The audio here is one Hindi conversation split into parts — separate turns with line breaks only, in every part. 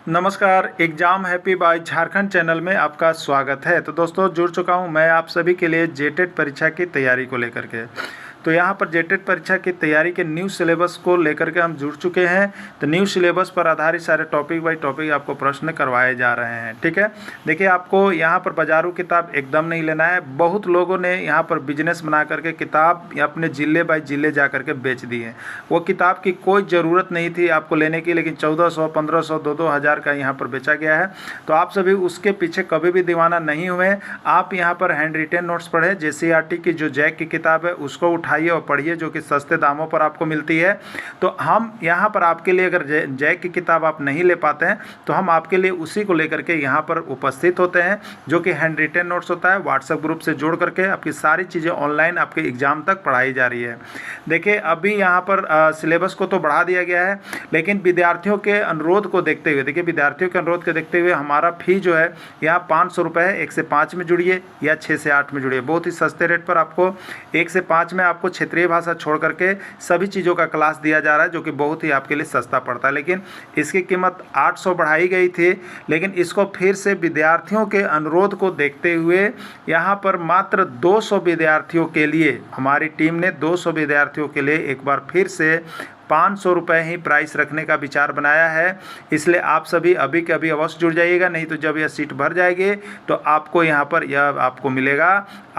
नमस्कार। Exam happy by Jharkhand channel में आपका स्वागत है। तो दोस्तों, जुड़ चुका हूं मैं आप सभी के लिए जेटेट परीक्षा की तैयारी को लेकर के। तो यहां पर जेटेट परीक्षा की तैयारी के न्यू सिलेबस को लेकर के हम जुड़ चुके हैं। तो न्यू सिलेबस पर आधारित सारे टॉपिक बाई टॉपिक आपको प्रश्न करवाए जा रहे हैं। ठीक है, देखिए आपको यहां पर बाजारू किताब एकदम नहीं लेना है। बहुत लोगों ने यहां पर बिजनेस बना करके किताब अपने ज़िले बाई ज़िले जा करके बेच दी है। वो किताब की कोई ज़रूरत नहीं थी आपको लेने की, लेकिन 1400, 1500, 2-2 हज़ार का यहाँ पर बेचा गया है। तो आप सभी उसके पीछे कभी भी दीवाना नहीं हुए। आप यहाँ पर हैंड रिटेन नोट्स पढ़ें। JCERT की जो जैक की किताब है उसको उठाइए और पढ़िए, जो कि सस्ते दामों पर आपको मिलती है। तो हम यहाँ पर आपके लिए, अगर जैक की किताब आप नहीं ले पाते हैं तो हम आपके लिए उसी को लेकर के यहाँ पर उपस्थित होते हैं, जो कि हैंड रिटेन नोट्स होता है। व्हाट्सएप ग्रुप से जोड़ करके आपकी सारी चीज़ें ऑनलाइन आपके एग्ज़ाम तक पढ़ाई जा रही है। देखिए अभी यहाँ पर सिलेबस को तो बढ़ा दिया गया है, लेकिन विद्यार्थियों के अनुरोध को देखते हुए, देखिए विद्यार्थियों के अनुरोध को देखते हुए हमारा फ़ी जो है यहाँ 500 रुपये है। 1 से 5 में जुड़िए या 6 से 8 में जुड़िए। बहुत ही सस्ते रेट पर आपको 1 से 5 में आपको क्षेत्रीय भाषा छोड़ करके सभी चीज़ों का क्लास दिया जा रहा है, जो कि बहुत ही आपके लिए सस्ता पड़ता है। लेकिन इसकी कीमत 800 बढ़ाई गई थी, लेकिन इसको फिर से विद्यार्थियों के अनुरोध को देखते हुए यहाँ पर मात्र 200 विद्यार्थियों के लिए, हमारी टीम ने 200 विद्यार्थियों के लिए एक बार फिर से 500 रुपये ही प्राइस रखने का विचार बनाया है। इसलिए आप सभी अभी के अभी अवश्य जुड़ जाइएगा, नहीं तो जब यह सीट भर जाएगी तो आपको यहाँ पर यह आपको मिलेगा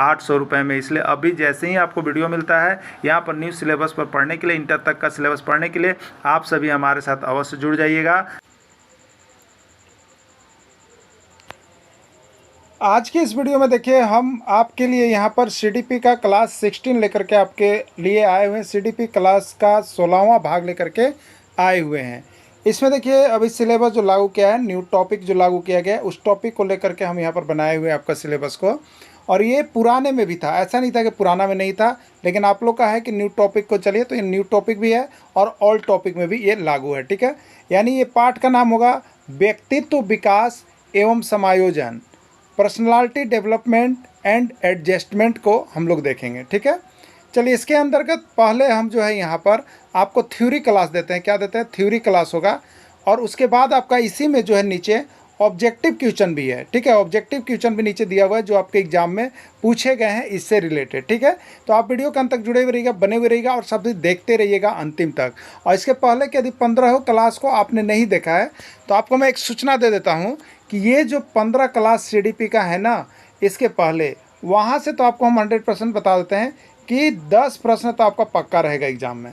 800 रुपये में। इसलिए अभी जैसे ही आपको वीडियो मिलता है यहाँ पर न्यू सिलेबस पर पढ़ने के लिए, इंटर तक का सिलेबस पढ़ने के लिए आप सभी हमारे साथ अवश्य जुड़ जाइएगा। आज की इस वीडियो में देखिए हम आपके लिए यहाँ पर CDP का क्लास 16 लेकर के आपके लिए आए हुए हैं। CDP क्लास का 16वां भाग लेकर के आए हुए हैं। इसमें देखिए अभी सिलेबस जो लागू किया है, न्यू टॉपिक जो लागू किया गया है, उस टॉपिक को लेकर के हम यहाँ पर बनाए हुए हैं आपका सिलेबस को। और ये पुराने में भी था, ऐसा नहीं था कि पुराना में नहीं था, लेकिन आप लोग का है कि न्यू टॉपिक को चलिए, तो ये न्यू टॉपिक भी है और ओल्ड टॉपिक में भी ये लागू है। ठीक है, यानी ये पाठ का नाम होगा व्यक्तित्व विकास एवं समायोजन, पर्सनालिटी डेवलपमेंट एंड एडजस्टमेंट को हम लोग देखेंगे। ठीक है, चलिए इसके अंतर्गत पहले हम जो है यहाँ पर आपको थ्योरी क्लास देते हैं। क्या देते हैं? थ्योरी क्लास होगा। और उसके बाद आपका इसी में जो है नीचे ऑब्जेक्टिव क्वेश्चन भी है। ठीक है, ऑब्जेक्टिव क्वेश्चन भी नीचे दिया हुआ है जो आपके एग्जाम में पूछे गए हैं इससे रिलेटेड। ठीक है, तो आप वीडियो के अंत तक जुड़े हुए रहिएगा, बने हुए रहिएगा और सब देखते रहिएगा अंतिम तक। और इसके पहले कि यदि 15 क्लास को आपने नहीं देखा है तो आपको मैं एक सूचना दे देता हूँ कि ये जो 15 क्लास CDP का है ना, इसके पहले वहाँ से तो आपको हम 100% बता देते हैं कि 10 प्रश्न तो आपका पक्का रहेगा एग्जाम में।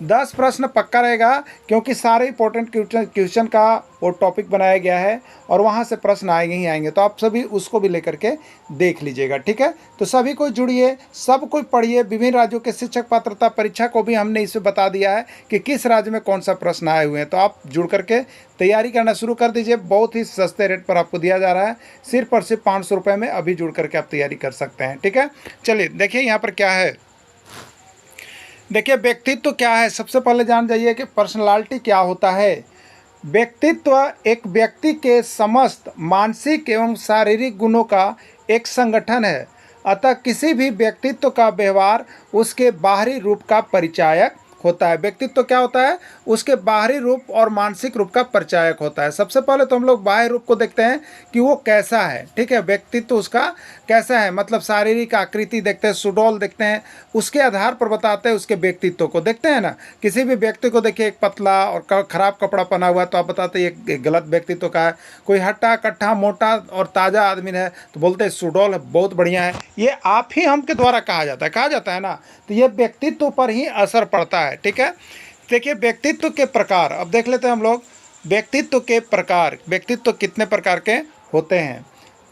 10 प्रश्न पक्का रहेगा, क्योंकि सारे इंपॉर्टेंट क्वेश्चन का वो टॉपिक बनाया गया है और वहाँ से प्रश्न आएंगे ही आएंगे। तो आप सभी उसको भी लेकर के देख लीजिएगा। ठीक है, तो सभी को जुड़िए, सब कोई पढ़िए। विभिन्न राज्यों के शिक्षक पात्रता परीक्षा को भी हमने इसमें बता दिया है कि किस राज्य में कौन सा प्रश्न आए हुए हैं। तो आप जुड़ करके तैयारी करना शुरू कर दीजिए। बहुत ही सस्ते रेट पर आपको दिया जा रहा है, सिर्फ और सिर्फ 500 रुपये में अभी जुड़ करके आप तैयारी कर सकते हैं। ठीक है, चलिए देखिए यहाँ पर क्या है। देखिए व्यक्तित्व क्या है, सबसे पहले जान जाइए कि पर्सनालिटी क्या होता है। व्यक्तित्व एक व्यक्ति के समस्त मानसिक एवं शारीरिक गुणों का एक संगठन है। अतः किसी भी व्यक्तित्व का व्यवहार उसके बाहरी रूप का परिचायक होता है। व्यक्तित्व क्या होता है? उसके बाहरी रूप और मानसिक रूप का परिचायक होता है। सबसे पहले तो हम लोग बाह्य रूप को देखते हैं कि वो कैसा है। ठीक है, व्यक्तित्व उसका कैसा है, मतलब शारीरिक आकृति देखते हैं, सुडौल देखते हैं, उसके आधार पर बताते हैं उसके व्यक्तित्व को। देखते हैं ना, किसी भी व्यक्ति को देखिए एक पतला और खराब कपड़ा पहना हुआ है तो आप बताते हैं ये गलत व्यक्तित्व का है। कोई हट्टा कट्ठा मोटा और ताज़ा आदमी है तो बोलते हैं सुडौल है, बहुत बढ़िया है। ये आप ही हम के द्वारा कहा जाता है ना, तो ये व्यक्तित्व पर ही असर पड़ता है। ठीक है, देखिए व्यक्तित्व के प्रकार अब देख लेते हैं हम लोग। व्यक्तित्व के प्रकार, व्यक्तित्व कितने प्रकार के होते हैं?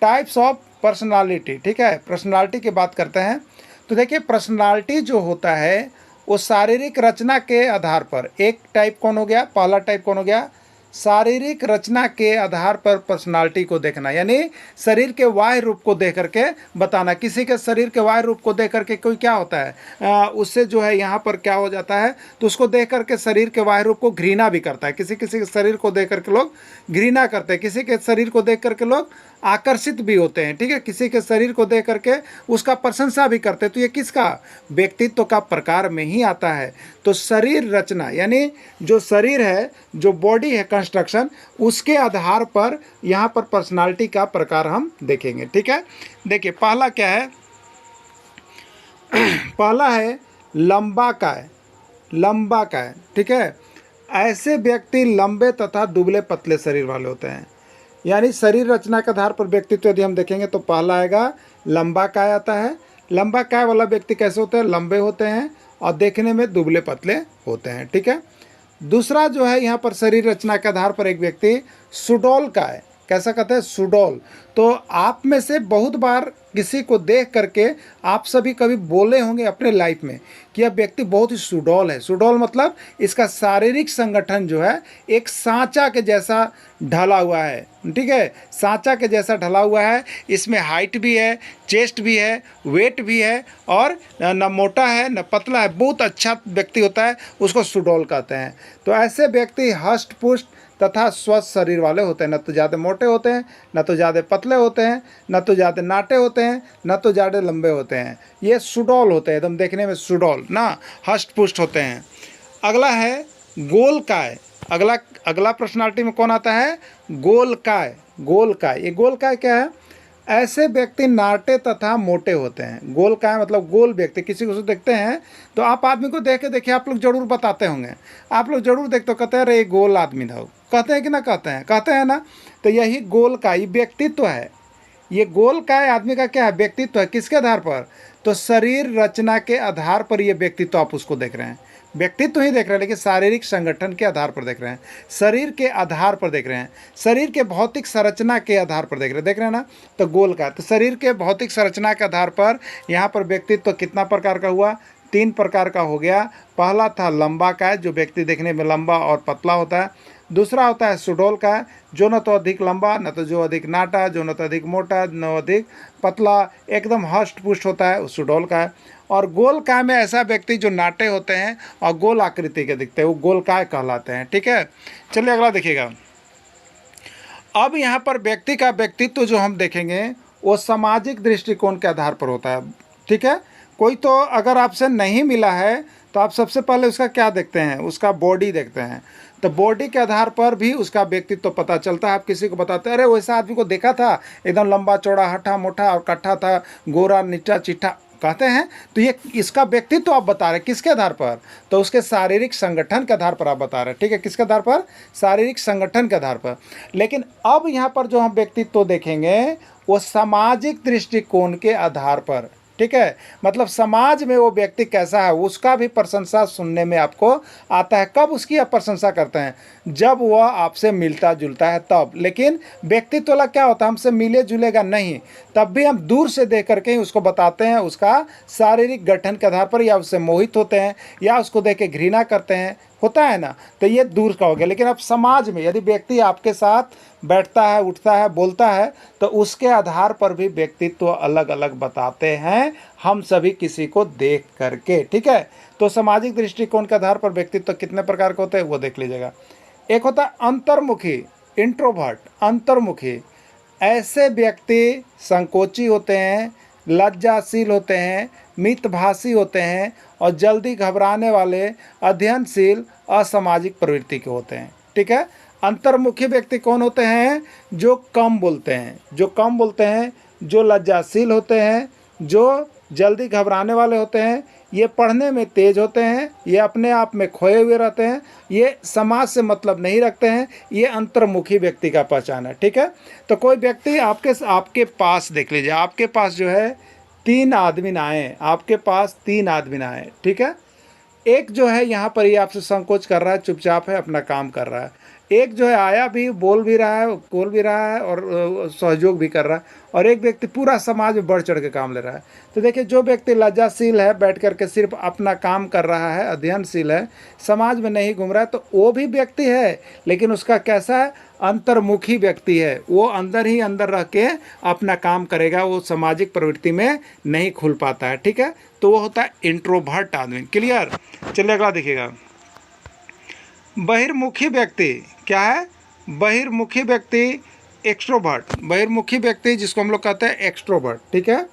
Types of personality. ठीक है, पर्सनालिटी की बात करते हैं तो देखिए पर्सनालिटी जो होता है वो शारीरिक रचना के आधार पर, एक टाइप कौन हो गया, पहला टाइप कौन हो गया? शारीरिक रचना के आधार पर पर्सनालिटी को देखना, यानी शरीर के बाह्य रूप को देख करके बताना। किसी के शरीर के बाह्य रूप को देख करके कोई क्या होता है, उससे जो है यहाँ पर क्या हो जाता है, तो उसको देख करके शरीर के बाह्य रूप को घृणा भी करता है। किसी किसी के शरीर को देख करके लोग घृणा करते हैं, किसी के शरीर को देख करके लोग आकर्षित भी होते हैं। ठीक है, किसी के शरीर को देख करके उसका प्रशंसा भी करते हैं। तो ये किसका? व्यक्तित्व का प्रकार में ही आता है। तो शरीर रचना, यानी जो शरीर है जो बॉडी है कंस्ट्रक्शन, उसके आधार पर यहाँ पर पर्सनालिटी का प्रकार हम देखेंगे। ठीक है, देखिए पहला क्या है, पहला है लंबा काय। लंबा काय, ठीक है, ऐसे व्यक्ति लंबे तथा दुबले पतले शरीर वाले होते हैं। यानी शरीर रचना के आधार पर व्यक्तित्व यदि हम देखेंगे तो पहला आएगा लंबा काय आता है। लंबा काय वाला व्यक्ति कैसे होते हैं, लंबे होते हैं और देखने में दुबले पतले होते हैं। ठीक है, दूसरा जो है यहाँ पर शरीर रचना के आधार पर एक व्यक्ति सुडौल काय, कैसा कहते हैं, सुडौल। तो आप में से बहुत बार किसी को देख करके आप सभी कभी बोले होंगे अपने लाइफ में कि यह व्यक्ति बहुत ही सुडौल है। सुडौल मतलब इसका शारीरिक संगठन जो है एक सांचा के जैसा ढला हुआ है। ठीक है, सांचा के जैसा ढला हुआ है, इसमें हाइट भी है, चेस्ट भी है, वेट भी है और न मोटा है न पतला है, बहुत अच्छा व्यक्ति होता है, उसको सुडौल कहते हैं। तो ऐसे व्यक्ति हष्ट पुष्ट तथा स्वस्थ शरीर वाले होते हैं, न तो ज़्यादा मोटे होते हैं, न तो ज़्यादा पतले होते हैं, न तो ज़्यादा नाटे होते हैं, न तो ज़्यादा लंबे होते हैं। ये सुडौल होते हैं, एकदम देखने में सुडौल ना, हष्ट पुष्ट होते हैं। अगला है गोल काय। अगला पर्सनालिटी में कौन आता है, गोल काय। गोल काय, ये गोल काय क्या है, ऐसे व्यक्ति नाटे तथा मोटे होते हैं। गोल काय मतलब गोल व्यक्ति, किसी को देखते हैं तो आप आदमी को देख के देखिए, आप लोग जरूर बताते होंगे, आप लोग जरूर देखते हो, कहते हैं अरे ये गोल आदमी था, कहते हैं कि ना, कहते हैं ना। तो यही गोल काय व्यक्तित्व है। ये गोल काय आदमी का क्या है, व्यक्तित्व है। किसके आधार पर, तो शरीर रचना के आधार पर ये व्यक्तित्व आप उसको देख रहे हैं। व्यक्तित्व ही देख रहे हैं लेकिन शारीरिक संगठन के आधार पर देख रहे हैं, शरीर के आधार पर देख रहे हैं, शरीर के भौतिक संरचना के आधार पर देख रहे हैं ना। तो गोल का, तो शरीर के भौतिक संरचना के आधार पर यहाँ पर व्यक्तित्व कितना प्रकार का हुआ, 3 प्रकार का हो गया। पहला था लंबा काय, जो व्यक्ति देखने में लंबा और पतला होता है। दूसरा होता है सुडौल काय, जो न तो अधिक लंबा, न तो जो अधिक नाटा, जो न तो अधिक मोटा, न अधिक पतला, एकदम हष्ट पुष्ट होता है, सुडौल काय। और गोल काय में ऐसा व्यक्ति जो नाटे होते हैं और गोल आकृति के दिखते हैं, वो गोल काय कहलाते हैं। ठीक है, चलिए अगला देखिएगा। अब यहाँ पर व्यक्ति का व्यक्तित्व जो हम देखेंगे वो सामाजिक दृष्टिकोण के आधार पर होता है। ठीक है, कोई तो अगर आपसे नहीं मिला है तो आप सबसे पहले उसका क्या देखते हैं, उसका बॉडी देखते हैं। तो बॉडी के आधार पर भी उसका व्यक्तित्व पता चलता है। आप किसी को बताते हैं अरे वैसा आदमी को देखा था, एकदम लंबा चौड़ा, हठा मोटा और कट्ठा था, गोरा नीचा चिट्ठा, कहते हैं। तो ये इसका व्यक्तित्व आप बता रहे हैं किसके आधार पर, तो उसके शारीरिक संगठन के आधार पर आप बता रहे हैं। ठीक है, किसके आधार पर, शारीरिक संगठन के आधार पर। लेकिन अब यहाँ पर जो हम व्यक्तित्व देखेंगे वो सामाजिक दृष्टिकोण के आधार पर। ठीक है, मतलब समाज में वो व्यक्ति कैसा है उसका भी प्रशंसा सुनने में आपको आता है। कब उसकी आप प्रशंसा करते हैं, जब वह आपसे मिलता जुलता है तब। लेकिन व्यक्तित्व वाला क्या होता है, हमसे मिले जुलेगा नहीं, तब भी हम दूर से देख करके ही उसको बताते हैं, उसका शारीरिक गठन के आधार पर, या उससे मोहित होते हैं या उसको देख के घृणा करते हैं, होता है ना। तो ये दूर का हो गया। लेकिन अब समाज में यदि व्यक्ति आपके साथ बैठता है, उठता है, बोलता है, तो उसके आधार पर भी व्यक्तित्व अलग अलग बताते हैं हम सभी किसी को देख करके। ठीक है, तो सामाजिक दृष्टिकोण के आधार पर व्यक्तित्व कितने प्रकार के होते हैं वो देख लीजिएगा। एक होता है अंतर्मुखी, इंट्रोवर्ट, अंतर्मुखी। ऐसे व्यक्ति संकोची होते हैं, लज्जाशील होते हैं, मितभाषी होते हैं और जल्दी घबराने वाले, अध्ययनशील, असामाजिक प्रवृत्ति के होते हैं। ठीक है, अंतर्मुखी व्यक्ति कौन होते हैं, जो कम बोलते हैं, जो कम बोलते हैं, जो लज्जाशील होते हैं, जो जल्दी घबराने वाले होते हैं, ये पढ़ने में तेज होते हैं, ये अपने आप में खोए हुए रहते हैं, ये समाज से मतलब नहीं रखते हैं। ये अंतर्मुखी व्यक्ति का पहचान है। ठीक है, तो कोई व्यक्ति आपके पास देख लीजिए, आपके पास जो है 3 आदमी आए, आपके पास 3 आदमी आए। ठीक है, एक जो है यहाँ पर ये आपसे संकोच कर रहा है, चुपचाप है, अपना काम कर रहा है। एक जो है आया भी, बोल भी रहा है, बोल भी रहा है और सहयोग भी कर रहा है। और एक व्यक्ति पूरा समाज में बढ़ चढ़ के काम ले रहा है। तो देखिए, जो व्यक्ति लज्जाशील है, बैठ करके सिर्फ अपना काम कर रहा है, अध्ययनशील है, समाज में नहीं घूम रहा है, तो वो भी व्यक्ति है, लेकिन उसका कैसा है, अंतर्मुखी व्यक्ति है। वो अंदर ही अंदर रह के अपना काम करेगा, वो सामाजिक प्रवृत्ति में नहीं खुल पाता है। ठीक है, तो वो होता है इंट्रोवर्ट आदमी। क्लियर, चलिए अगला देखिएगा। बहिर्मुखी व्यक्ति क्या है, बहिर्मुखी व्यक्ति एक्सट्रोवर्ट, बहिर्मुखी व्यक्ति जिसको हम लोग कहते हैं एक्सट्रोवर्ट। ठीक है,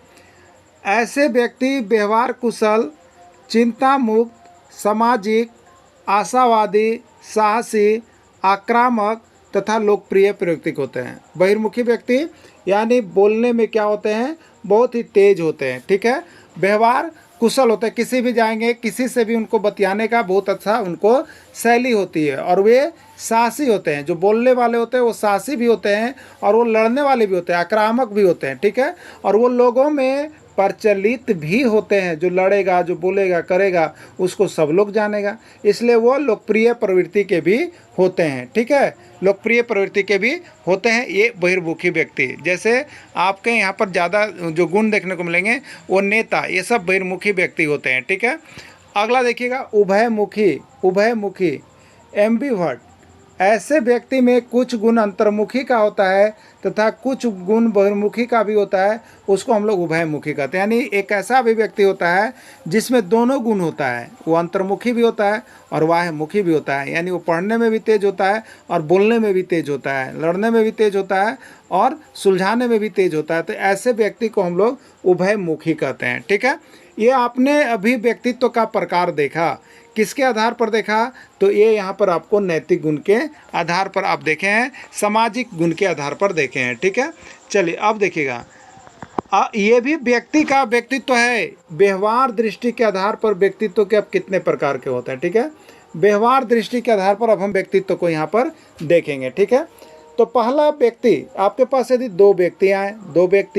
ऐसे व्यक्ति व्यवहार कुशल, चिंता मुक्त, सामाजिक, आशावादी, साहसी आक्रामक तथा लोकप्रिय प्रकृति होते हैं। बहिर्मुखी व्यक्ति यानी बोलने में क्या होते हैं, बहुत ही तेज होते हैं, ठीक है। व्यवहार कुशल होते हैं, किसी भी जाएंगे किसी से भी उनको बतियाने का बहुत अच्छा उनको शैली होती है। और वे साहसी होते हैं, जो बोलने वाले होते हैं वो साहसी भी होते हैं और वो लड़ने वाले भी होते हैं, आक्रामक भी होते हैं, ठीक है। और वो लोगों में प्रचलित भी होते हैं, जो लड़ेगा जो बोलेगा करेगा उसको सब लोग जानेगा, इसलिए वो लोकप्रिय प्रवृत्ति के भी होते हैं, ठीक है। लोकप्रिय प्रवृत्ति के भी होते हैं ये बहिर्मुखी व्यक्ति। जैसे आपके यहाँ पर ज़्यादा जो गुण देखने को मिलेंगे वो नेता, ये सब बहिर्मुखी व्यक्ति होते हैं, ठीक है। अगला देखिएगा उभयमुखी। उभयमुखी एम्बिवर्ट, ऐसे व्यक्ति में कुछ गुण अंतर्मुखी का होता है तथा कुछ गुण बहिर्मुखी का भी होता है, उसको हम लोग उभयमुखी कहते हैं। यानी एक ऐसा भी व्यक्ति होता है जिसमें दोनों गुण होता है, वो अंतर्मुखी भी होता है और बाह्यमुखी भी होता है। यानी वो पढ़ने में भी तेज होता है और बोलने में भी तेज होता है, लड़ने में भी तेज होता है और सुलझाने में भी तेज होता है। तो ऐसे व्यक्ति को हम लोग उभयमुखी कहते हैं, ठीक है। ये आपने अभी व्यक्तित्व का प्रकार देखा, किसके आधार पर देखा, तो ये यहाँ पर आपको नैतिक गुण के आधार पर आप देखे हैं, सामाजिक गुण के आधार पर देखे हैं, ठीक है। चलिए अब देखिएगा, ये भी व्यक्ति का व्यक्तित्व है। व्यवहार दृष्टि के आधार पर व्यक्तित्व के अब कितने प्रकार के होते हैं, ठीक है। व्यवहार दृष्टि के आधार पर अब हम व्यक्तित्व को यहाँ पर देखेंगे, ठीक है। तो पहला व्यक्ति, आपके पास यदि दो व्यक्ति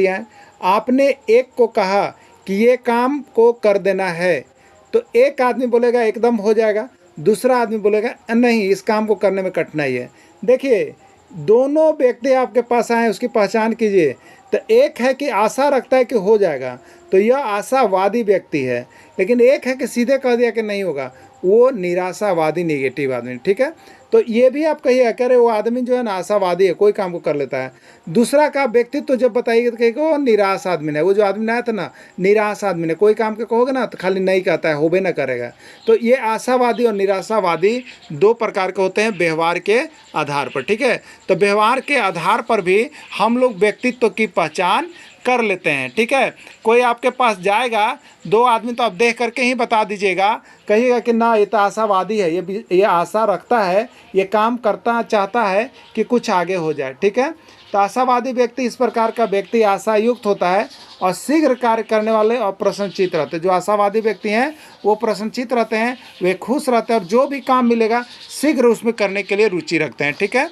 आए, आपने एक को कहा कि ये काम को कर देना है, तो एक आदमी बोलेगा एकदम हो जाएगा, दूसरा आदमी बोलेगा नहीं इस काम को करने में कठिनाई है। देखिए दोनों व्यक्ति आपके पास आए, उसकी पहचान कीजिए। तो एक है कि आशा रखता है कि हो जाएगा, तो यह आशावादी व्यक्ति है। लेकिन एक है कि सीधे कह दिया कि नहीं होगा, वो निराशावादी नेगेटिव आदमी, ठीक है। तो ये भी आप कहिए कह रहे वो आदमी जो है ना आशावादी है, कोई काम को कर लेता है। दूसरा का व्यक्तित्व तो जब बताइए तो कहेगा वो निराश आदमी है, वो जो आदमी आया था ना निराश आदमी ने, कोई काम के कहोगे ना तो खाली नहीं कहता है, होबे ना करेगा। तो ये आशावादी और निराशावादी दो प्रकार के होते हैं व्यवहार के आधार पर, ठीक है। तो व्यवहार के आधार पर भी हम लोग व्यक्तित्व की पहचान कर लेते हैं, ठीक है। कोई आपके पास जाएगा, दो आदमी तो आप देख करके ही बता दीजिएगा, कहिएगा कि ना ये तो आशावादी है, ये आशा रखता है, ये काम करता चाहता है कि कुछ आगे हो जाए, ठीक है। तो आशावादी व्यक्ति इस प्रकार का व्यक्ति आशायुक्त होता है और शीघ्र कार्य करने वाले और प्रसन्नचित रहते हैं। जो आशावादी व्यक्ति हैं वो प्रसन्नचित रहते हैं, वे खुश रहते हैं और जो भी काम मिलेगा शीघ्र उसमें करने के लिए रुचि रखते हैं, ठीक है।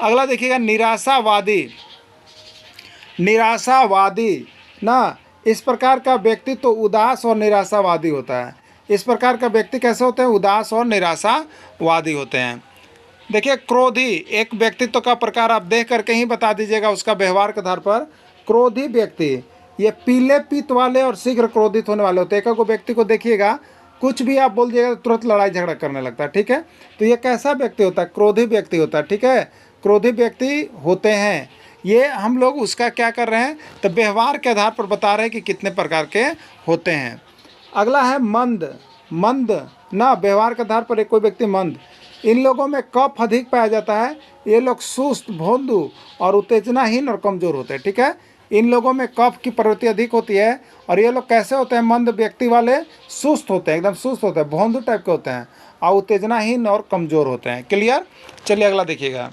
अगला देखिएगा निराशावादी। निराशावादी ना, इस प्रकार का व्यक्ति तो उदास और निराशावादी होता है। इस प्रकार का व्यक्ति कैसे होते हैं, उदास और निराशावादी होते हैं। देखिए क्रोधी, एक व्यक्तित्व का प्रकार आप देख करके ही बता दीजिएगा उसका व्यवहार के आधार पर। क्रोधी व्यक्ति ये पीले पित्त वाले और शीघ्र क्रोधित होने वाले होते हैं। एक व्यक्ति को देखिएगा, कुछ भी आप बोल दिएगा तो तुरंत लड़ाई झगड़ा करने लगता है, ठीक है। तो ये कैसा व्यक्ति होता है, क्रोधी व्यक्ति होता है, ठीक है। क्रोधी व्यक्ति होते हैं, ये हम लोग उसका क्या कर रहे हैं, तो व्यवहार के आधार पर बता रहे हैं कि कितने प्रकार के होते हैं। अगला है मंद। मंद ना, व्यवहार के आधार पर एक कोई व्यक्ति मंद, इन लोगों में कफ अधिक पाया जाता है। ये लोग सुस्त, भोंदू और उत्तेजनाहीन और कमज़ोर होते हैं, ठीक है। इन लोगों में कफ की प्रवृत्ति अधिक होती है। और ये लोग कैसे होते हैं, मंद व्यक्ति वाले सुस्त होते हैं, एकदम सुस्त होते हैं, भोंदू टाइप के होते हैं और उत्तेजनाहीन और कमज़ोर होते हैं। क्लियर। चलिए अगला देखिएगा।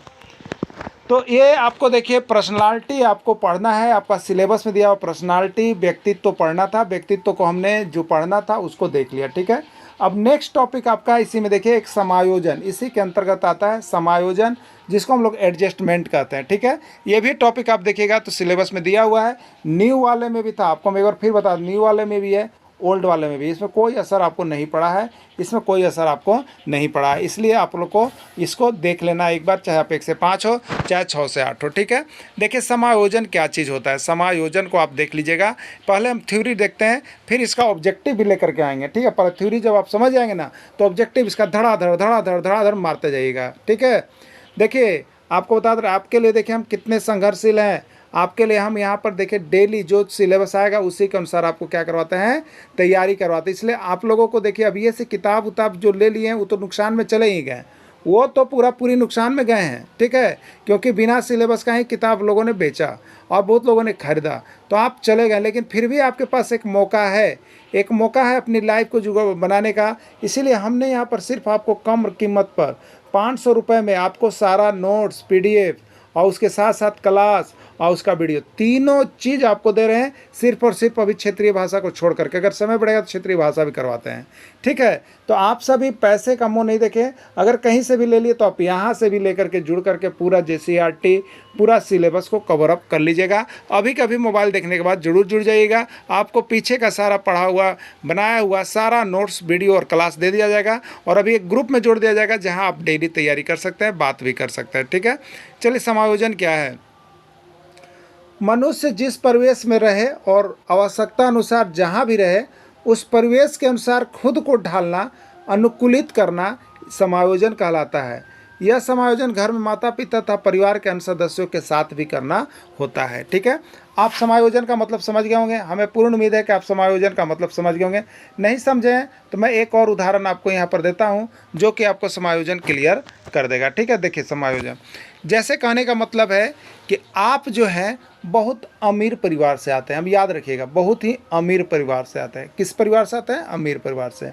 तो ये आपको देखिए पर्सनालिटी आपको पढ़ना है, आपका सिलेबस में दिया हुआ पर्सनालिटी व्यक्तित्व पढ़ना था। व्यक्तित्व को हमने जो पढ़ना था उसको देख लिया, ठीक है। अब नेक्स्ट टॉपिक आपका इसी में देखिए एक समायोजन, इसी के अंतर्गत आता है समायोजन, जिसको हम लोग एडजस्टमेंट कहते हैं, ठीक है। ये भी टॉपिक आप देखिएगा तो सिलेबस में दिया हुआ है, न्यू वाले में भी था, आपको मैं एक बार फिर बता दूं, न्यू वाले में भी है, ओल्ड वाले में भी। इसमें कोई असर आपको नहीं पड़ा है, इसमें कोई असर आपको नहीं पड़ा है, इसलिए आप लोग को इसको देख लेना एक बार, चाहे आप 1 से 5 हो चाहे 6 से 8 हो, ठीक है। देखिए समायोजन क्या चीज़ होता है, समायोजन को आप देख लीजिएगा। पहले हम थ्योरी देखते हैं, फिर इसका ऑब्जेक्टिव भी लेकर के आएंगे, ठीक है। पहले थ्योरी जब आप समझ जाएंगे ना तो ऑब्जेक्टिव इसका धड़ाधड़ मारते जाइएगा, ठीक है। देखिए आपको बता दें, आपके लिए देखिए हम कितने संघर्षशील हैं। आपके लिए हम यहाँ पर देखिए डेली जो सिलेबस आएगा उसी के अनुसार आपको क्या करवाते हैं, तैयारी करवाते हैं। इसलिए आप लोगों को देखिए अब ये से किताब उताब जो ले लिए हैं वो तो नुकसान में चले ही गए, वो तो पूरी नुकसान में गए हैं, ठीक है। क्योंकि बिना सिलेबस का ही किताब लोगों ने बेचा और बहुत लोगों ने खरीदा, तो आप चले गए। लेकिन फिर भी आपके पास एक मौका है, एक मौका है अपनी लाइफ को जुगाड़ बनाने का। इसीलिए हमने यहाँ पर सिर्फ आपको कम कीमत पर 500 रुपये में आपको सारा नोट्स, PDF और उसके साथ साथ क्लास और उसका वीडियो, तीनों चीज़ आपको दे रहे हैं सिर्फ और सिर्फ अभी क्षेत्रीय भाषा को छोड़ करके। अगर समय बढ़ेगा तो क्षेत्रीय भाषा भी करवाते हैं, ठीक है। तो आप सभी पैसे का मुँह नहीं देखें, अगर कहीं से भी ले लिए तो आप यहाँ से भी लेकर के जुड़ करके पूरा JCERT पूरा सिलेबस को कवर अप कर लीजिएगा। अभी कभी मोबाइल देखने के बाद जरूर जुड़ जाइएगा, आपको पीछे का सारा पढ़ा हुआ बनाया हुआ सारा नोट्स, वीडियो और क्लास दे दिया जाएगा और अभी एक ग्रुप में जोड़ दिया जाएगा जहाँ आप डेली तैयारी कर सकते हैं, बात भी कर सकते हैं, ठीक है। चलिए, समायोजन क्या है। मनुष्य जिस परिवेश में रहे और आवश्यकता अनुसार जहाँ भी रहे, उस परिवेश के अनुसार खुद को ढालना, अनुकूलित करना समायोजन कहलाता है। यह समायोजन घर में माता पिता तथा परिवार के अन्य सदस्यों के साथ भी करना होता है, ठीक है। आप समायोजन का मतलब समझ गए होंगे, हमें पूर्ण उम्मीद है कि आप समायोजन का मतलब समझ गए होंगे। नहीं समझे हैं तो मैं एक और उदाहरण आपको यहाँ पर देता हूँ जो कि आपको समायोजन क्लियर कर देगा, ठीक है। देखिए, समायोजन जैसे कहने का मतलब है कि आप जो है बहुत अमीर परिवार से आते हैं, हम याद रखिएगा, बहुत ही अमीर परिवार से आते हैं। किस परिवार से आते हैं? अमीर परिवार से।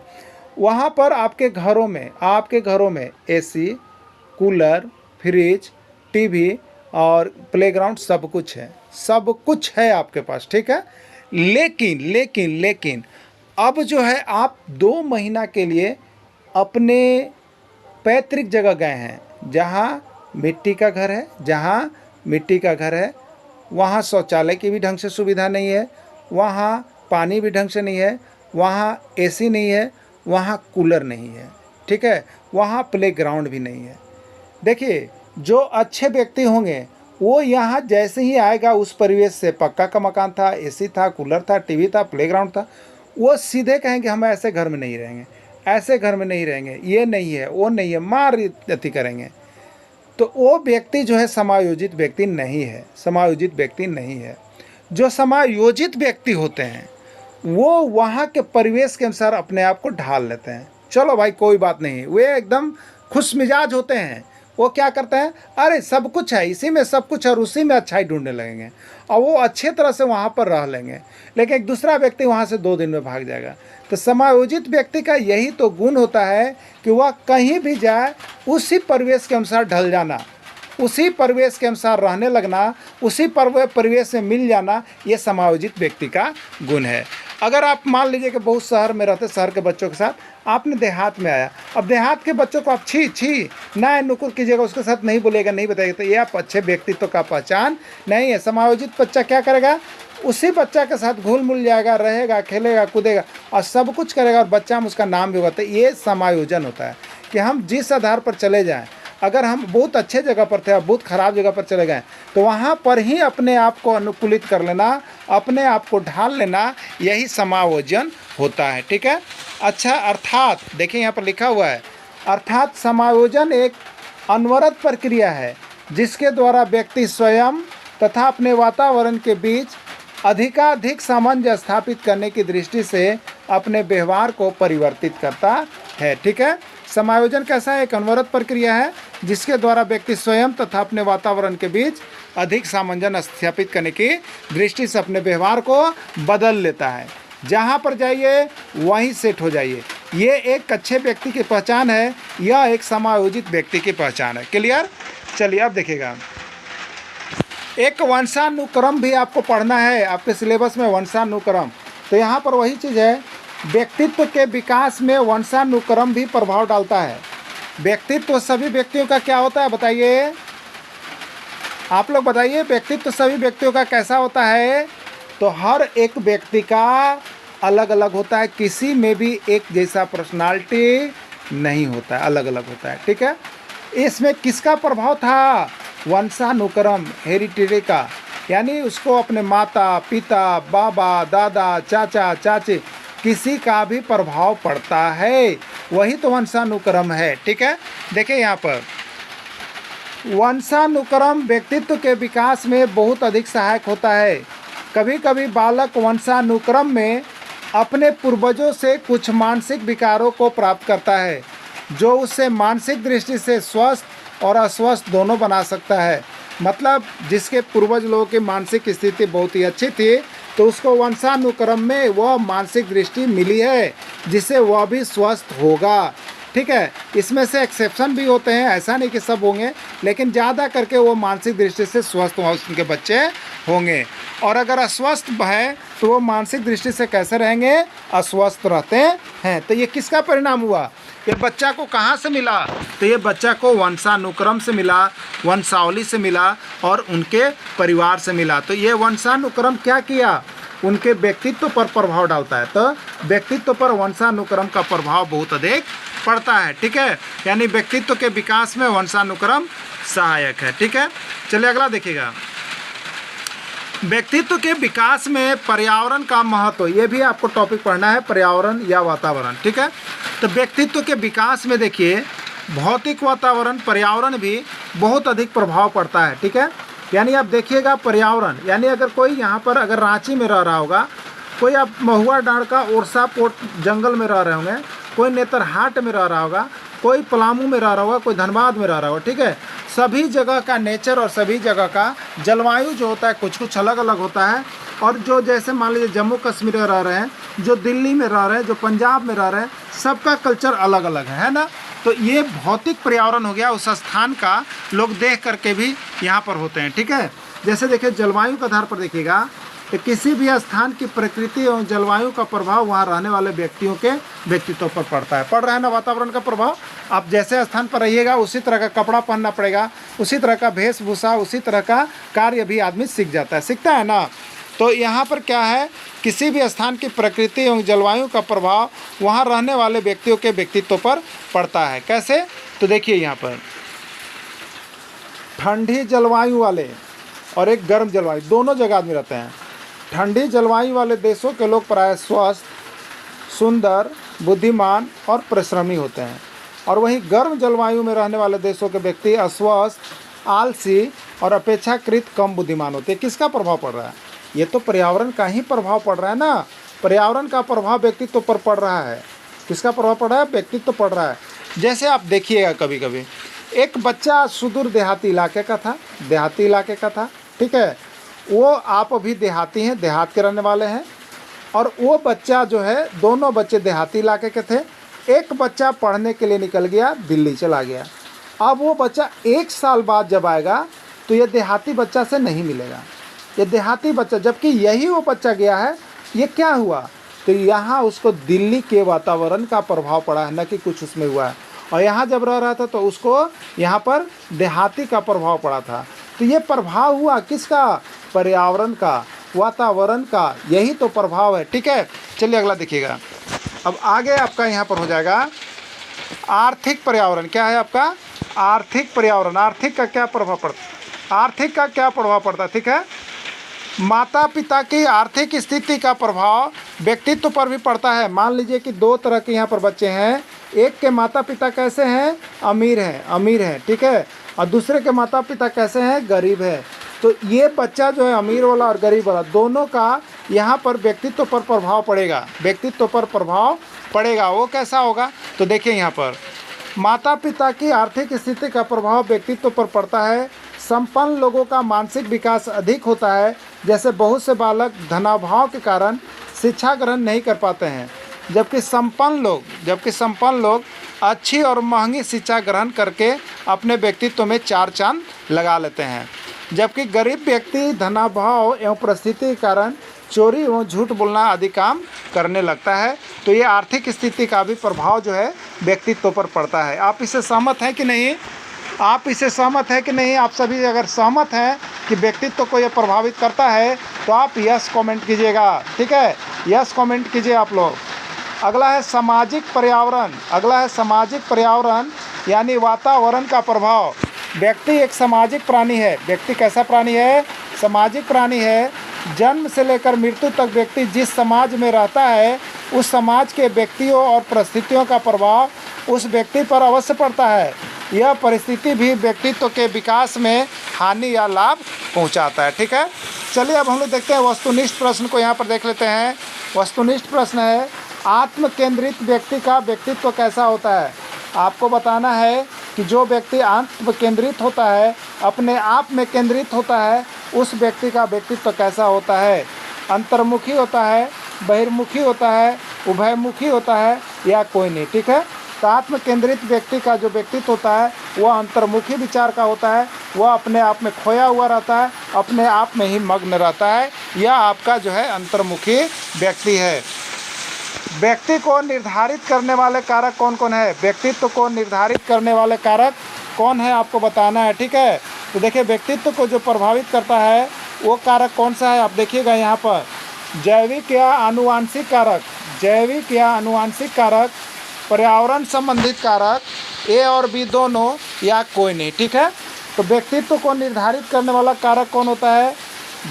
वहाँ पर आपके घरों में AC, कूलर, फ्रिज, TV और प्लेग्राउंड सब कुछ है आपके पास, ठीक है। लेकिन अब जो है आप 2 महीना के लिए अपने पैतृक जगह गए हैं जहाँ मिट्टी का घर है, वहाँ शौचालय की भी ढंग से सुविधा नहीं है, वहाँ पानी भी ढंग से नहीं है, वहाँ AC नहीं है, वहाँ कूलर नहीं है, ठीक है, वहाँ प्लेग्राउंड भी नहीं है। देखिए, जो अच्छे व्यक्ति होंगे वो यहाँ जैसे ही आएगा उस परिवेश से, पक्का का मकान था, AC था, कूलर था, TV था, प्लेग्राउंड था, वो सीधे कहेंगे हम ऐसे घर में नहीं रहेंगे, ये नहीं है, वो नहीं है, मार अति करेंगे। तो वो व्यक्ति जो है समायोजित व्यक्ति नहीं है। जो समायोजित व्यक्ति होते हैं वो वहाँ के परिवेश के अनुसार अपने आप को ढाल लेते हैं। चलो भाई, कोई बात नहीं, वे एकदम खुश मिजाज होते हैं। वो क्या करते हैं, अरे सब कुछ है, इसी में सब कुछ है और उसी में अच्छाई ढूंढने लगेंगे और वो अच्छे तरह से वहाँ पर रह लेंगे। लेकिन एक दूसरा व्यक्ति वहाँ से 2 दिन में भाग जाएगा। तो समायोजित व्यक्ति का यही तो गुण होता है कि वह कहीं भी जाए उसी परिवेश के अनुसार ढल जाना, उसी परिवेश के अनुसार रहने लगना, उसी परिवेश में मिल जाना, ये समायोजित व्यक्ति का गुण है। अगर आप मान लीजिए कि बहुत शहर में रहते, शहर के बच्चों के साथ आपने देहात में आया, अब देहात के बच्चों को आप छी ना नुकुर कीजिएगा, उसके साथ नहीं बोलेगा, नहीं बताएगा, तो ये आप अच्छे व्यक्तित्व का पहचान नहीं है। समायोजित बच्चा क्या करेगा, उसी बच्चा के साथ घुल मिल जाएगा, रहेगा, खेलेगा, कूदेगा और सब कुछ करेगा और बच्चा में उसका नाम भी होगा। तो ये समायोजन होता है कि हम जिस आधार पर चले जाएं, अगर हम बहुत अच्छे जगह पर थे और बहुत ख़राब जगह पर चले गए तो वहाँ पर ही अपने आप को अनुकूलित कर लेना, अपने आप को ढाल लेना, यही समायोजन होता है, ठीक है। अच्छा, अर्थात देखिए यहाँ पर लिखा हुआ है, अर्थात समायोजन एक अनवरत प्रक्रिया है जिसके द्वारा व्यक्ति स्वयं तथा अपने वातावरण के बीच अधिकाधिक सामंजस्य स्थापित करने की दृष्टि से अपने व्यवहार को परिवर्तित करता है, ठीक है। समायोजन कैसा है? एक अनवरत प्रक्रिया है जिसके द्वारा व्यक्ति स्वयं तथा अपने वातावरण के बीच अधिक सामंजस्य स्थापित करने की दृष्टि से अपने व्यवहार को बदल लेता है। जहाँ पर जाइए वहीं सेट हो जाइए। ये एक अच्छे व्यक्ति की पहचान है, यह एक समायोजित व्यक्ति की पहचान है। क्लियर? चलिए अब देखिएगा, एक वंशानुक्रम भी आपको पढ़ना है आपके सिलेबस में, वंशानुक्रम। तो यहाँ पर वही चीज़ है, व्यक्तित्व के विकास में वंशानुक्रम भी प्रभाव डालता है। व्यक्तित्व सभी व्यक्तियों का क्या होता है बताइए, आप लोग बताइए, व्यक्तित्व सभी व्यक्तियों का कैसा होता है? तो हर एक व्यक्ति का अलग अलग होता है, किसी में भी एक जैसा पर्सनालिटी नहीं होता है, अलग अलग होता है, ठीक है। इसमें किसका प्रभाव था? वंशानुक्रम, हेरिटेरी का, यानी उसको अपने माता पिता, बाबा, दादा, चाचा, चाची, किसी का भी प्रभाव पड़ता है, वही तो वंशानुक्रम है, ठीक है। देखिए यहाँ पर वंशानुक्रम व्यक्तित्व के विकास में बहुत अधिक सहायक होता है। कभी कभी बालक वंशानुक्रम में अपने पूर्वजों से कुछ मानसिक विकारों को प्राप्त करता है जो उसे मानसिक दृष्टि से स्वस्थ और अस्वस्थ दोनों बना सकता है। मतलब जिसके पूर्वज लोगों की मानसिक स्थिति बहुत ही अच्छी थी तो उसको वंशानुक्रम में वह मानसिक दृष्टि मिली है जिससे वह भी स्वस्थ होगा। ठीक है। इसमें से एक्सेप्शन भी होते हैं, ऐसा नहीं कि सब होंगे, लेकिन ज़्यादा करके वो मानसिक दृष्टि से स्वस्थ उनके बच्चे होंगे। और अगर अस्वस्थ है तो वो मानसिक दृष्टि से कैसे रहेंगे, अस्वस्थ रहते हैं। तो ये किसका परिणाम हुआ, ये बच्चा को कहाँ से मिला, तो ये बच्चा को वंशानुक्रम से मिला, वंशावली से मिला और उनके परिवार से मिला। तो ये वंशानुक्रम क्या किया, उनके व्यक्तित्व पर प्रभाव डालता है। तो व्यक्तित्व पर वंशानुक्रम का प्रभाव बहुत अधिक पड़ता है, ठीक है। यानी व्यक्तित्व के विकास में वंशानुक्रम सहायक है, ठीक है। चलिए अगला देखिएगा, व्यक्तित्व के विकास में पर्यावरण का महत्व, ये भी आपको टॉपिक पढ़ना है, पर्यावरण या वातावरण, ठीक है। तो व्यक्तित्व के विकास में देखिए भौतिक वातावरण, पर्यावरण भी बहुत अधिक प्रभाव पड़ता है, ठीक है। यानी आप देखिएगा पर्यावरण, यानी अगर कोई यहाँ पर अगर रांची में रह रहा होगा, कोई आप महुआ डाँड़ का ओरसा पोट जंगल में रह रहे होंगे, कोई नेतरहाट में रह रहा होगा, कोई पलामू में रह रहा होगा, कोई धनबाद में रह रहा होगा, ठीक है। सभी जगह का नेचर और सभी जगह का जलवायु जो होता है कुछ कुछ अलग अलग होता है। और जो जैसे मान लीजिए जम्मू कश्मीर में रह रहे हैं, जो दिल्ली में रह रहे हैं, जो पंजाब में रह रहे हैं, सबका कल्चर अलग अलग है ना। तो ये भौतिक पर्यावरण हो गया, उस स्थान का लोग देख करके भी यहाँ पर होते हैं, ठीक है। जैसे देखिए जलवायु के आधार पर देखिएगा कि किसी भी स्थान की प्रकृति एवं जलवायु का प्रभाव वहाँ रहने वाले व्यक्तियों के व्यक्तित्व पर पड़ता है। पड़ रहा है ना वातावरण का प्रभाव। आप जैसे स्थान पर रहिएगा उसी तरह का कपड़ा पहनना पड़ेगा, उसी तरह का वेशभूषा, उसी तरह का कार्य भी आदमी सीख जाता है, सीखता है ना। तो यहाँ पर क्या है, किसी भी स्थान की प्रकृति एवं जलवायु का प्रभाव वहाँ रहने वाले व्यक्तियों के व्यक्तित्व पर पड़ता है। कैसे, तो देखिए यहाँ पर ठंडी जलवायु वाले और एक गर्म जलवायु, दोनों जगह आदमी रहते हैं। ठंडी जलवायु वाले देशों के लोग प्रायः स्वस्थ, सुंदर, बुद्धिमान और परिश्रमी होते हैं, और वहीं गर्म जलवायु में रहने वाले देशों के व्यक्ति अस्वस्थ, आलसी और अपेक्षाकृत कम बुद्धिमान होते हैं। किसका प्रभाव पड़ रहा है, ये तो पर्यावरण का ही प्रभाव पड़ रहा है ना। पर्यावरण का प्रभाव व्यक्तित्व पर पड़ रहा है। किसका प्रभाव पड़ रहा है, व्यक्तित्व पड़ रहा है। जैसे आप देखिएगा कभी कभी एक बच्चा सुदूर देहाती इलाके का था, देहाती इलाके का था, ठीक है। वो आप अभी देहाती हैं, देहात के रहने वाले हैं, और वो बच्चा जो है, दोनों बच्चे देहाती इलाके के थे। एक बच्चा पढ़ने के लिए निकल गया, दिल्ली चला गया। अब वो बच्चा 1 साल बाद जब आएगा तो ये देहाती बच्चा से नहीं मिलेगा, ये देहाती बच्चा, जबकि यही वो बच्चा गया है। ये क्या हुआ, तो यहाँ उसको दिल्ली के वातावरण का प्रभाव पड़ा है, न कि कुछ उसमें हुआ है। और यहाँ जब रह रहा था तो उसको यहाँ पर देहाती का प्रभाव पड़ा था। तो ये प्रभाव हुआ किसका, पर्यावरण का, वातावरण का, यही तो प्रभाव है, ठीक है। चलिए अगला देखिएगा। अब आगे आपका यहाँ पर हो जाएगा आर्थिक पर्यावरण। क्या है आपका, आर्थिक पर्यावरण। आर्थिक का क्या प्रभाव पड़ता, आर्थिक का क्या प्रभाव पड़ता है, ठीक है। माता पिता की आर्थिक स्थिति का प्रभाव व्यक्तित्व पर भी पड़ता है। मान लीजिए कि 2 तरह के यहाँ पर बच्चे हैं, एक के माता पिता कैसे हैं, अमीर हैं, ठीक है, और दूसरे के माता पिता कैसे हैं, गरीब है। तो ये बच्चा जो है अमीर वाला और गरीब वाला, दोनों का यहाँ पर व्यक्तित्व पर प्रभाव पड़ेगा, व्यक्तित्व पर प्रभाव पड़ेगा। वो कैसा होगा, तो देखिए यहाँ पर माता पिता की आर्थिक स्थिति का प्रभाव व्यक्तित्व पर पड़ता है। संपन्न लोगों का मानसिक विकास अधिक होता है, जैसे बहुत से बालक धनाभाव के कारण शिक्षा ग्रहण नहीं कर पाते हैं, जबकि संपन्न लोग अच्छी और महंगी शिक्षा ग्रहण करके अपने व्यक्तित्व में 4 चांद लगा लेते हैं। जबकि गरीब व्यक्ति धनाभाव एवं परिस्थिति के कारण चोरी एवं झूठ बोलना आदि काम करने लगता है। तो ये आर्थिक स्थिति का भी प्रभाव जो है व्यक्तित्व पर पड़ता है। आप इससे सहमत हैं कि नहीं, आप इससे सहमत हैं कि नहीं। आप सभी अगर सहमत हैं कि व्यक्तित्व को यह प्रभावित करता है तो आप यस कमेंट कीजिएगा, ठीक है, यस कमेंट कीजिए आप लोग। अगला है सामाजिक पर्यावरण। अगला है सामाजिक पर्यावरण यानी वातावरण का प्रभाव। व्यक्ति एक सामाजिक प्राणी है। व्यक्ति कैसा प्राणी है, सामाजिक प्राणी है। जन्म से लेकर मृत्यु तक व्यक्ति जिस समाज में रहता है उस समाज के व्यक्तियों और परिस्थितियों का प्रभाव उस व्यक्ति पर अवश्य पड़ता है। यह परिस्थिति भी व्यक्तित्व के विकास में हानि या लाभ पहुंचाता है, ठीक है। चलिए अब हम लोग देखते हैं वस्तुनिष्ठ प्रश्न को। यहाँ पर देख लेते हैं। वस्तुनिष्ठ प्रश्न है, आत्म केंद्रित व्यक्ति का व्यक्तित्व कैसा होता है। आपको बताना है कि जो व्यक्ति आत्म केंद्रित होता है, अपने आप में केंद्रित होता है, उस व्यक्ति का व्यक्तित्व कैसा होता है। अंतर्मुखी होता है, बहिर्मुखी होता है, उभयमुखी होता है या कोई नहीं, ठीक है। तो आत्म केंद्रित व्यक्ति का जो व्यक्तित्व होता है वह अंतर्मुखी विचार का होता है, वह अपने आप में खोया हुआ रहता है, अपने आप में ही मग्न रहता है। यह आपका जो है अंतर्मुखी व्यक्ति है। व्यक्ति को निर्धारित करने वाले कारक कौन कौन है? व्यक्तित्व को निर्धारित करने वाले कारक कौन है आपको बताना है, ठीक है। तो देखिए व्यक्तित्व को जो प्रभावित करता है वो कारक कौन सा है, आप देखिएगा यहाँ पर जैविक या आनुवांशिक कारक, जैविक या आनुवांशिक कारक, पर्यावरण संबंधित कारक, ए और बी दोनों, या कोई नहीं, ठीक है। तो व्यक्तित्व को निर्धारित करने वाला कारक कौन होता है?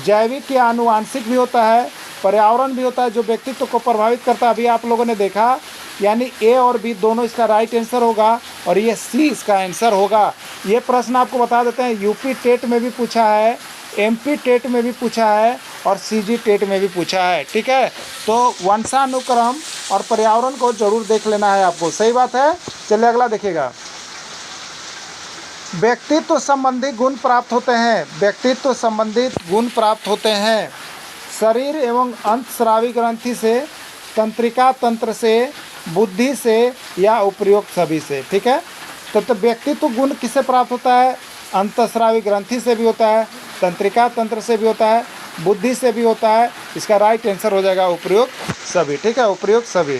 जैविक या आनुवांशिक भी होता है, पर्यावरण भी होता है जो व्यक्तित्व को प्रभावित करता है। अभी आप लोगों ने देखा, यानी ए और बी दोनों इसका राइट आंसर होगा और ये सी इसका आंसर होगा। ये प्रश्न आपको बता देते हैं, यूपी टेट में भी पूछा है, एमपी टेट में भी पूछा है और सीजी टेट में भी पूछा है, ठीक है। तो वंशानुक्रम और पर्यावरण को जरूर देख लेना है आपको, सही बात है। चलिए अगला देखिएगा। व्यक्तित्व संबंधी गुण प्राप्त होते हैं, व्यक्तित्व संबंधित गुण प्राप्त होते हैं शरीर एवं अंतस्रावी ग्रंथि से, तंत्रिका तंत्र से, बुद्धि से या उपयुक्त सभी से, ठीक है। तो व्यक्तित्व गुण किससे प्राप्त होता है? अंतस्रावी ग्रंथि से भी होता है, तंत्रिका तंत्र से भी होता है, बुद्धि से भी होता है। इसका राइट आंसर हो जाएगा उपयुक्त सभी, ठीक है, उपयुक्त सभी।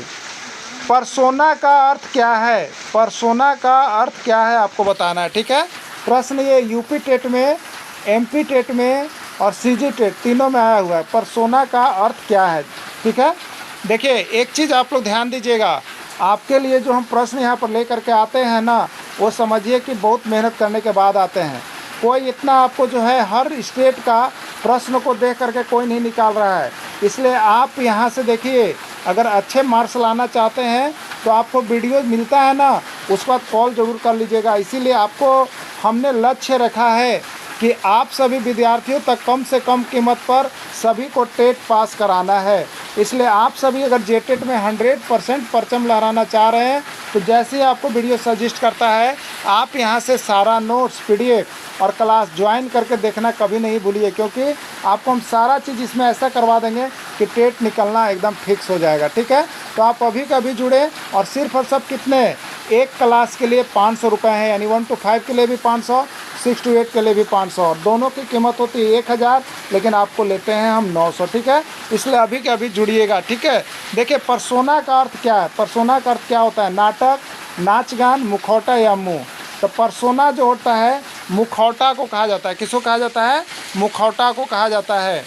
पर्सोना का अर्थ क्या है? पर्सोना का अर्थ क्या है आपको बताना है, ठीक है। प्रश्न ये यूपी टेट में, एमपी टेट में और सीजी टेट तीनों में आया हुआ है। पर्सोना का अर्थ क्या है, ठीक है। देखिए एक चीज़ आप लोग ध्यान दीजिएगा, आपके लिए जो हम प्रश्न यहाँ पर लेकर के आते हैं ना, वो समझिए कि बहुत मेहनत करने के बाद आते हैं। कोई इतना आपको जो है हर स्टेट का प्रश्न को देख करके कोई नहीं निकाल रहा है। इसलिए आप यहाँ से देखिए, अगर अच्छे मार्क्स लाना चाहते हैं तो आपको वीडियो मिलता है ना, उस पर कॉल ज़रूर कर लीजिएगा। इसीलिए आपको हमने लक्ष्य रखा है कि आप सभी विद्यार्थियों तक कम से कम कीमत पर सभी को टेट पास कराना है। इसलिए आप सभी अगर जेटेट में 100% परचम लहराना चाह रहे हैं तो जैसे ही आपको वीडियो सजेस्ट करता है, आप यहां से सारा नोट्स, पीडीएफ और क्लास ज्वाइन करके देखना कभी नहीं भूलिए, क्योंकि आपको हम सारा चीज़ इसमें ऐसा करवा देंगे कि टेट निकलना एकदम फिक्स हो जाएगा, ठीक है। तो आप अभी कभी जुड़े, और सिर्फ और सब कितने, एक क्लास के लिए 500 रुपये है, यानी 1 to 5 के लिए भी 500, 6 to 8 के लिए भी 500, और दोनों की कीमत होती है 1000, लेकिन आपको लेते हैं हम 900, ठीक है। इसलिए अभी के अभी जुड़िएगा, ठीक है। देखिए पर्सोना का अर्थ क्या है? पर्सोना का अर्थ क्या होता है? नाटक, नाच गान, मुखौटा या मुंह। तो पर्सोना जो होता है मुखौटा को कहा जाता है। किसको कहा जाता है? मुखौटा को कहा जाता है।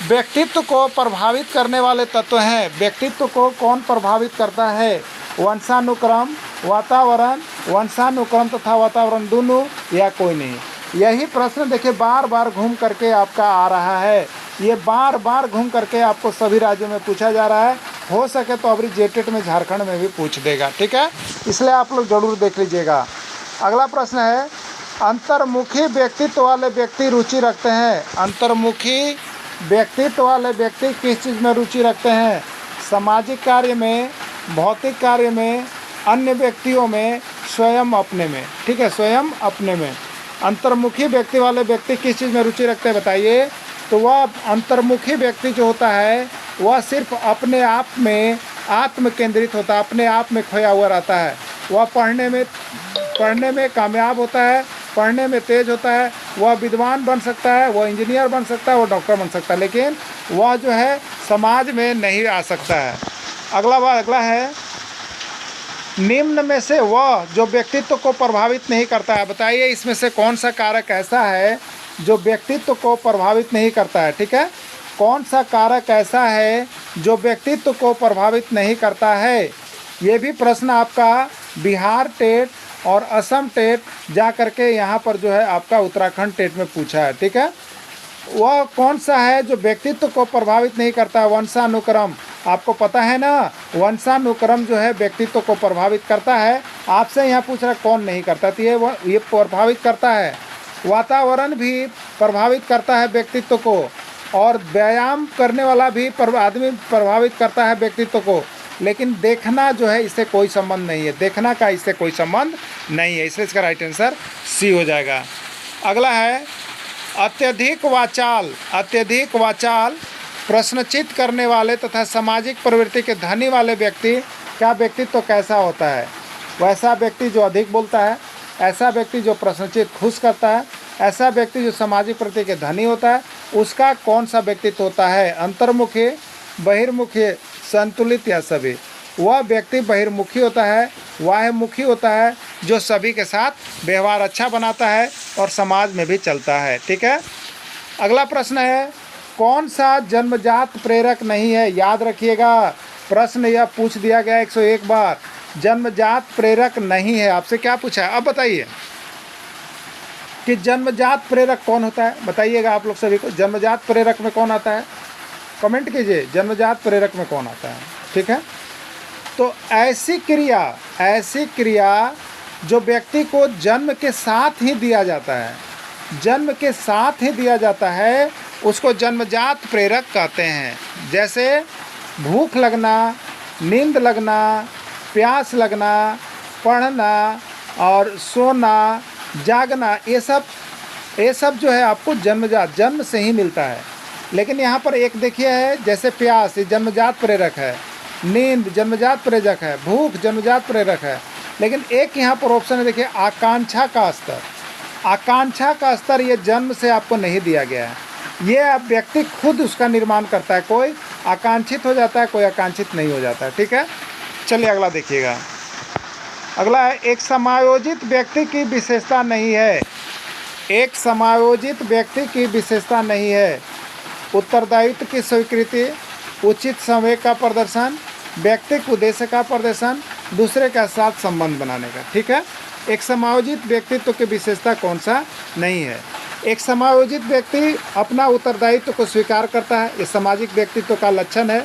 व्यक्तित्व को प्रभावित करने वाले तत्व हैं। व्यक्तित्व को कौन प्रभावित करता है? वंशानुक्रम, वातावरण, वंशानुक्रम तथा वातावरण दोनों, या कोई नहीं। यही प्रश्न देखिए बार बार घूम करके आपका आ रहा है। ये बार बार घूम करके आपको सभी राज्यों में पूछा जा रहा है। हो सके तो अभी जेटेट में झारखंड में भी पूछ देगा, ठीक है। इसलिए आप लोग ज़रूर देख लीजिएगा। अगला प्रश्न है, अंतर्मुखी व्यक्तित्व वाले व्यक्ति रुचि रखते हैं। अंतर्मुखी व्यक्तित्व वाले व्यक्ति किस चीज़ में रुचि रखते हैं? सामाजिक कार्य में, भौतिक कार्य में, अन्य व्यक्तियों में, स्वयं अपने में, ठीक है, स्वयं अपने में। अंतर्मुखी व्यक्ति वाले व्यक्ति किस चीज़ में रुचि रखते हैं बताइए? तो वह अंतर्मुखी व्यक्ति जो होता है वह सिर्फ अपने आप में आत्म केंद्रित होता है, अपने आप में खोया हुआ रहता है। वह पढ़ने में कामयाब होता है, पढ़ने में तेज होता है, वह विद्वान बन सकता है, वह इंजीनियर बन सकता है, वह डॉक्टर बन सकता है, लेकिन वह जो है समाज में नहीं आ सकता है। अगला है, निम्न में से वह जो व्यक्तित्व को प्रभावित नहीं करता है। बताइए इसमें से कौन सा कारक ऐसा है जो व्यक्तित्व को प्रभावित नहीं करता है, ठीक है। कौन सा कारक ऐसा है जो व्यक्तित्व को प्रभावित नहीं करता है? ये भी प्रश्न आपका बिहार टेट और असम टेट जा करके यहाँ पर जो है आपका उत्तराखंड टेट में पूछा है, ठीक है। वह कौन सा है जो व्यक्तित्व को प्रभावित नहीं करता है? वंशानुक्रम। आपको पता है ना, वंशानुक्रम जो है व्यक्तित्व को प्रभावित करता है। आपसे यहाँ पूछ रहा है कौन नहीं करता, तो ये प्रभावित करता है। वातावरण भी प्रभावित करता है व्यक्तित्व को, और व्यायाम करने वाला भी आदमी प्रभावित करता है व्यक्तित्व को, लेकिन देखना जो है इससे कोई संबंध नहीं है। देखना का इससे कोई संबंध नहीं है, इसलिए इसका राइट आंसर सी हो जाएगा। अगला है, अत्यधिक वाचाल, प्रश्नचित करने वाले तथा सामाजिक प्रवृत्ति के धनी वाले व्यक्ति का व्यक्तित्व कैसा होता है? वैसा व्यक्ति जो अधिक बोलता है, ऐसा व्यक्ति जो प्रश्नचित खुश करता है, ऐसा व्यक्ति जो सामाजिक प्रति के धनी होता है, उसका कौन सा व्यक्तित्व होता है? अंतर्मुखी, बहिर्मुखी, संतुलित या सभी? वह व्यक्ति बहिर्मुखी होता है, बाह्यमुखी होता है, जो सभी के साथ व्यवहार अच्छा बनाता है और समाज में भी चलता है। ठीक है। अगला प्रश्न है, कौन सा जन्मजात प्रेरक नहीं है? याद रखिएगा, प्रश्न यह पूछ दिया गया 101 बार, जन्मजात प्रेरक नहीं है। आपसे क्या पूछा है? अब बताइए कि जन्मजात प्रेरक कौन होता है? बताइएगा आप लोग सभी को, जन्मजात प्रेरक में कौन आता है? कमेंट कीजिए, जन्मजात प्रेरक में कौन आता है। ठीक है। तो ऐसी क्रिया जो व्यक्ति को जन्म के साथ ही दिया जाता है, जन्म के साथ ही दिया जाता है, उसको जन्मजात प्रेरक कहते हैं। जैसे भूख लगना, नींद लगना, प्यास लगना, पढ़ना और सोना, जागना, ये सब जो है आपको जन्मजात, जन्म से ही मिलता है। लेकिन यहाँ पर एक देखिए है, जैसे प्यास, ये जन्मजात प्रेरक है, नींद जन्मजात प्रेरक है, भूख जन्मजात प्रेरक है। लेकिन एक यहाँ पर ऑप्शन है, देखिए आकांक्षा का स्तर। आकांक्षा का स्तर ये जन्म से आपको नहीं दिया गया है, ये अब व्यक्ति खुद उसका निर्माण करता है। कोई आकांक्षित हो जाता है, कोई आकांक्षित नहीं हो जाता है। ठीक है। चलिए अगला देखिएगा। अगला है, एक समायोजित व्यक्ति की विशेषता नहीं है। एक समायोजित व्यक्ति की विशेषता नहीं है। उत्तरदायित्व की स्वीकृति, उचित संवेग का प्रदर्शन, व्यक्तिगत उद्देश्य का प्रदर्शन, दूसरे के साथ संबंध बनाने का। ठीक है। एक समायोजित व्यक्तित्व की विशेषता कौन सा नहीं है? एक समायोजित व्यक्ति अपना उत्तरदायित्व को स्वीकार करता है, ये सामाजिक व्यक्तित्व का लक्षण है।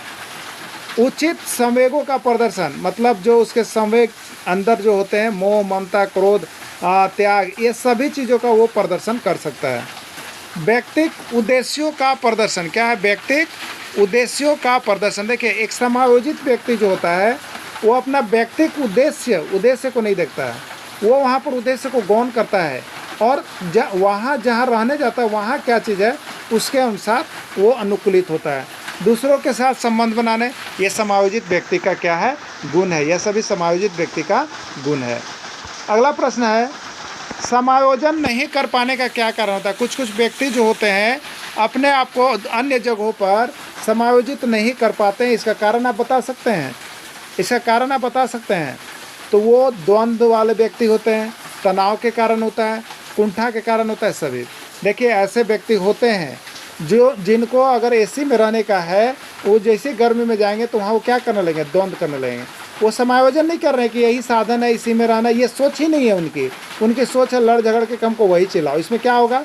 उचित संवेगों का प्रदर्शन, मतलब जो उसके संवेग अंदर जो होते हैं, मोह, ममता, क्रोध, त्याग, ये सभी चीज़ों का वो प्रदर्शन कर सकता है। व्यक्तिगत उद्देश्यों का प्रदर्शन, क्या है? व्यक्तिगत उद्देश्यों का प्रदर्शन। देखिए, एक समायोजित व्यक्ति जो होता है वो अपना व्यक्तिगत उद्देश्य को नहीं देखता है, वो वहाँ पर उद्देश्य को गौण करता है और वहाँ जहाँ रहने जाता है वहाँ क्या चीज़ है उसके अनुसार वो अनुकूलित होता है। दूसरों के साथ संबंध बनाने, ये समायोजित व्यक्ति का क्या है? गुण है। यह सभी समायोजित व्यक्ति का गुण है। अगला प्रश्न है, समायोजन नहीं कर पाने का क्या कारण होता है? कुछ व्यक्ति जो होते हैं अपने आप को अन्य जगहों पर समायोजित नहीं कर पाते हैं, इसका कारण आप बता सकते हैं? इसका कारण आप बता सकते हैं? तो वो द्वंद्व वाले व्यक्ति होते हैं, तनाव के कारण होता है, कुंठा के कारण होता है सभी। देखिए, ऐसे व्यक्ति होते हैं जिनको अगर एसी में रहने का है, वो जैसे गर्मी में जाएंगे तो वहाँ वो क्या करने लगेंगे? द्वंद्व करने लगेंगे। वो समायोजन नहीं कर रहे हैं कि यही साधन है, इसी में रहना, ये सोच ही नहीं है उनकी सोच है लड़ झगड़ के कम को वही चिल्लाओ। इसमें क्या होगा?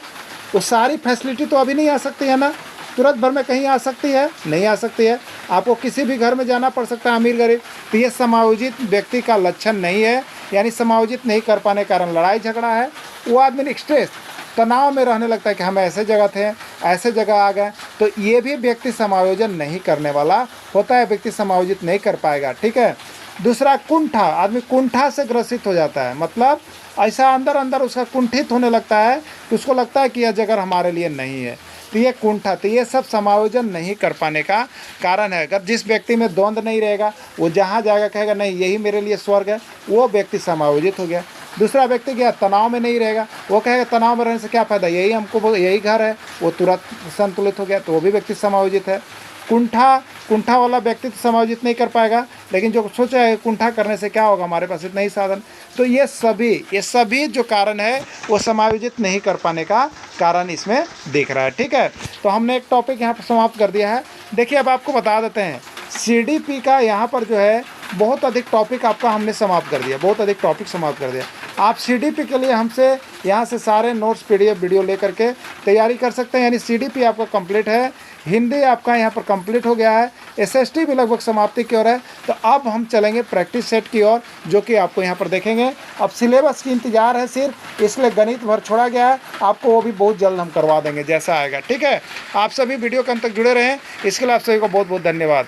वो सारी फैसिलिटी तो अभी नहीं आ सकती है ना, तुरंत भर में कहीं आ सकती है? नहीं आ सकती है। आपको किसी भी घर में जाना पड़ सकता है, अमीर गरीब। तो ये समायोजित व्यक्ति का लक्षण नहीं है, यानी समायोजित नहीं कर पाने के कारण लड़ाई झगड़ा है। वो आदमी स्ट्रेस, तनाव में रहने लगता है कि हम ऐसे जगह थे, ऐसे जगह आ गए, तो ये भी व्यक्ति समायोजन नहीं करने वाला होता है, व्यक्ति समायोजित नहीं कर पाएगा। ठीक है। दूसरा, कुंठा, आदमी कुंठा से ग्रसित हो जाता है, मतलब ऐसा अंदर उसका कुंठित होने लगता है कि उसको लगता है कि यह जगह हमारे लिए नहीं है। तो ये कुंठा, तो ये सब समायोजन नहीं कर पाने का कारण है। अगर जिस व्यक्ति में द्वंद्व नहीं रहेगा, वो जहाँ जाएगा कहेगा नहीं यही मेरे लिए स्वर्ग है, वो व्यक्ति समायोजित हो गया। दूसरा व्यक्ति क्या, तनाव में नहीं रहेगा, वो कहेगा तनाव में रहने से क्या फ़ायदा, यही हमको यही घर है, वो तुरंत संतुलित हो गया, तो वो भी व्यक्ति समायोजित है। कुंठा वाला व्यक्ति तो समायोजित नहीं कर पाएगा, लेकिन जो सोचा है कुंठा करने से क्या होगा, हमारे पास इतना ही साधन। तो ये सभी जो कारण है वो समायोजित नहीं कर पाने का कारण इसमें दिख रहा है। ठीक है। तो हमने एक टॉपिक यहाँ पर समाप्त कर दिया है। देखिए, अब आपको बता देते हैं, CDP का यहाँ पर जो है बहुत अधिक टॉपिक आपका हमने समाप्त कर दिया, बहुत अधिक टॉपिक समाप्त कर दिया। आप CDP के लिए हमसे यहाँ से सारे नोट्स PDF वीडियो लेकर के तैयारी कर सकते हैं, यानी CDP आपका कंप्लीट है। हिंदी आपका यहाँ पर कंप्लीट हो गया है, SST भी लगभग समाप्ति की ओर है। तो अब हम चलेंगे प्रैक्टिस सेट की ओर, जो कि आपको यहाँ पर देखेंगे। अब सिलेबस की इंतज़ार है सिर्फ, इसलिए गणित भर छोड़ा गया है, आपको वो भी बहुत जल्द हम करवा देंगे जैसा आएगा। ठीक है। आप सभी वीडियो के अंत तक जुड़े रहें, इसके लिए आप सभी को बहुत बहुत धन्यवाद।